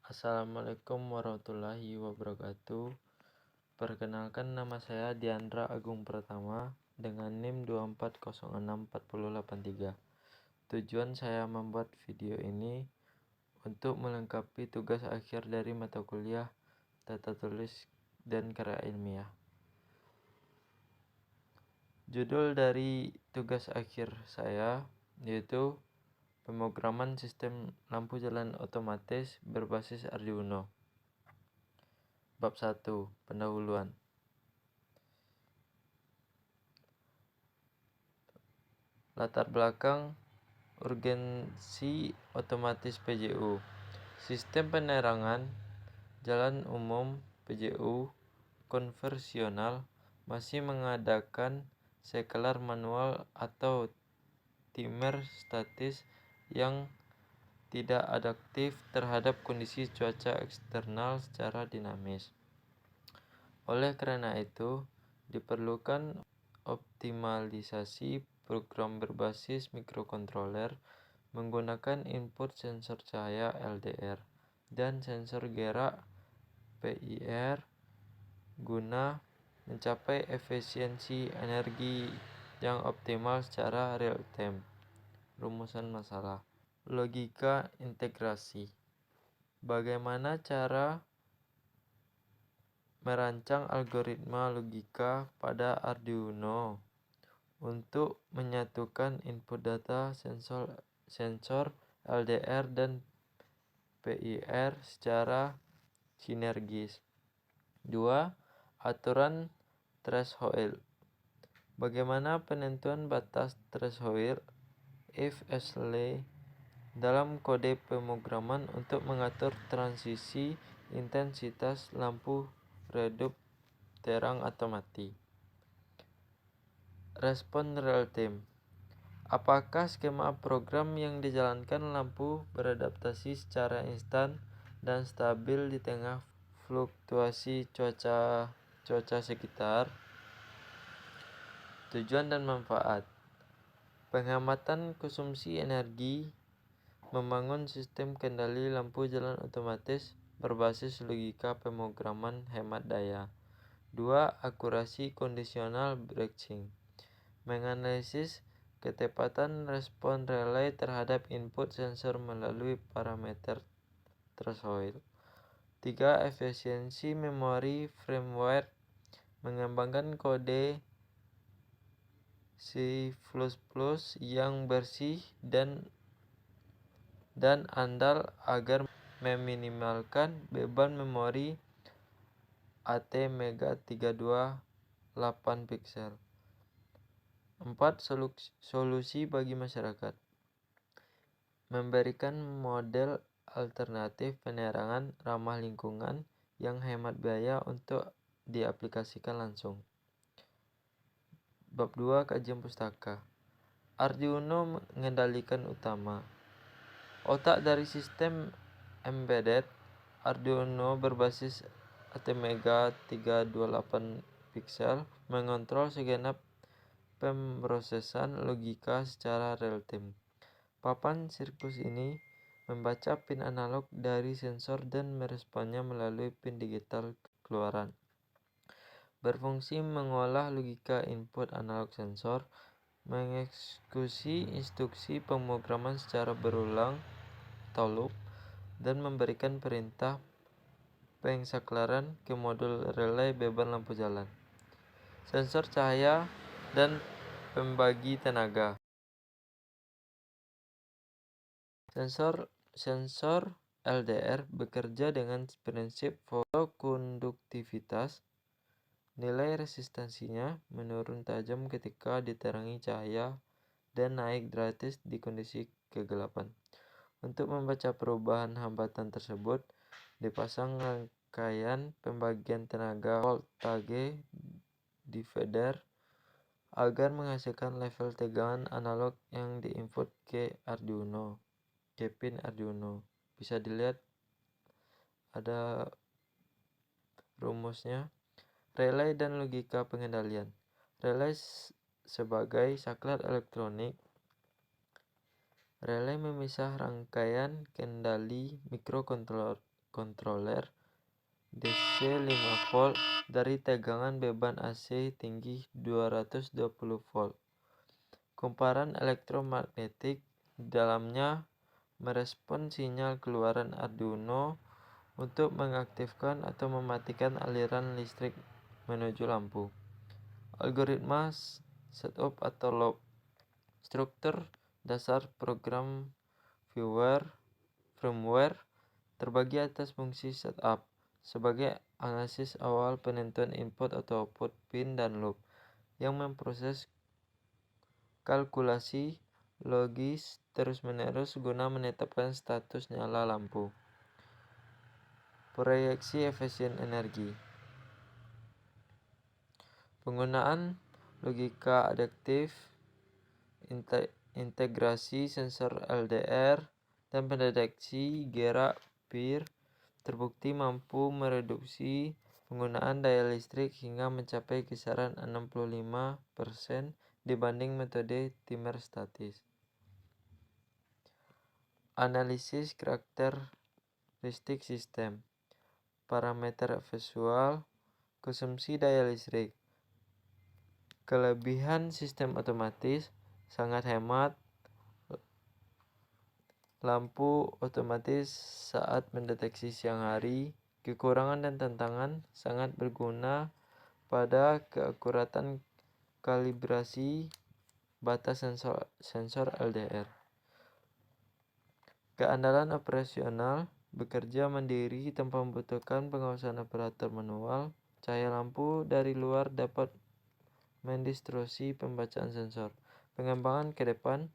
Assalamualaikum warahmatullahi wabarakatuh. Perkenalkan, nama saya Diandra Agung Pratama dengan NIM 24064083. Tujuan saya membuat video ini untuk melengkapi tugas akhir dari mata kuliah Tata Tulis dan Karya Ilmiah. Judul dari tugas akhir saya yaitu pemrograman sistem lampu jalan otomatis berbasis Arduino. Bab 1. Pendahuluan. Latar belakang urgensi otomatis PJU. Sistem penerangan jalan umum PJU konvensional masih mengadakan skala manual atau timer statis yang tidak adaptif terhadap kondisi cuaca eksternal secara dinamis. Oleh karena itu, diperlukan optimalisasi program berbasis mikrokontroler menggunakan input sensor cahaya LDR dan sensor gerak PIR guna mencapai efisiensi energi yang optimal secara real time. Rumusan masalah. Logika integrasi. Bagaimana cara merancang algoritma logika pada Arduino untuk menyatukan input data sensor LDR dan PIR secara sinergis. 2. Aturan threshold. Bagaimana penentuan batas threshold if-elsif dalam kode pemrograman untuk mengatur transisi intensitas lampu redup terang atau mati. Respon real time. Apakah skema program yang dijalankan lampu beradaptasi secara instan dan stabil di tengah fluktuasi cuaca sekitar? Tujuan dan manfaat. Penghematan konsumsi energi. Membangun sistem kendali lampu jalan otomatis berbasis logika pemrograman hemat daya. 2. Akurasi kondisional breaking. Menganalisis ketepatan respon relay terhadap input sensor melalui parameter threshold. 3. Efisiensi memori firmware. Mengembangkan kode C++ yang bersih dan andal agar meminimalkan beban memori ATmega328 pixel. 4. Solusi bagi masyarakat. Memberikan model alternatif penerangan ramah lingkungan yang hemat biaya untuk diaplikasikan langsung. Bab 2. Kajian pustaka. Arduino mengendalikan utama. Otak dari sistem embedded Arduino berbasis ATmega328 pixel mengontrol segenap pemrosesan logika secara real time. Papan sirkus ini membaca pin analog dari sensor dan meresponnya melalui pin digital keluaran. Berfungsi mengolah logika input analog sensor, mengeksekusi instruksi pemrograman secara berulang atau loop, dan memberikan perintah pengsaklaran ke modul relay beban lampu jalan, sensor cahaya, dan pembagi tenaga. Sensor LDR bekerja dengan prinsip fotokonduktivitas. Nilai resistansinya menurun tajam ketika diterangi cahaya dan naik drastis di kondisi kegelapan. Untuk membaca perubahan hambatan tersebut, dipasang rangkaian pembagian tenaga voltage divider agar menghasilkan level tegangan analog yang diinput ke pin Arduino. Bisa dilihat ada rumusnya. Relay dan logika pengendalian. Relay sebagai saklar elektronik. Relay memisah rangkaian kendali mikrokontroler controller DC 5 volt dari tegangan beban AC tinggi 220 volt. Kumparan elektromagnetik di dalamnya merespon sinyal keluaran Arduino untuk mengaktifkan atau mematikan aliran listrik menuju lampu. Algoritma setup atau loop. Struktur dasar program firmware terbagi atas fungsi setup sebagai analisis awal penentuan input atau output pin dan loop yang memproses kalkulasi logis terus-menerus guna menetapkan status nyala lampu. Proyeksi efisien energi. Penggunaan logika adaptif, integrasi sensor LDR, dan pendeteksi gerak peer terbukti mampu mereduksi penggunaan daya listrik hingga mencapai kisaran 65% dibanding metode timer statis. Analisis karakteristik sistem. Parameter visual, konsumsi daya listrik. Kelebihan sistem otomatis sangat hemat lampu otomatis saat mendeteksi siang hari. Kekurangan dan tantangan sangat berguna pada keakuratan kalibrasi batas sensor LDR. Keandalan operasional, bekerja mandiri tanpa membutuhkan pengawasan operator manual. Cahaya lampu dari luar dapat mendistorsi pembacaan sensor. Pengembangan ke depan,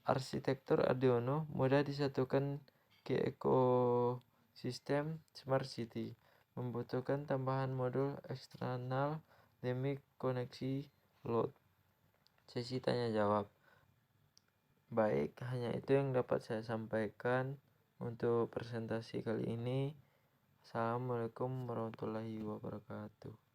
arsitektur Arduino mudah disatukan ke ekosistem Smart City, membutuhkan tambahan modul eksternal demi koneksi load. Sesi tanya jawab. Baik, hanya itu yang dapat saya sampaikan untuk presentasi kali ini. Assalamualaikum warahmatullahi wabarakatuh.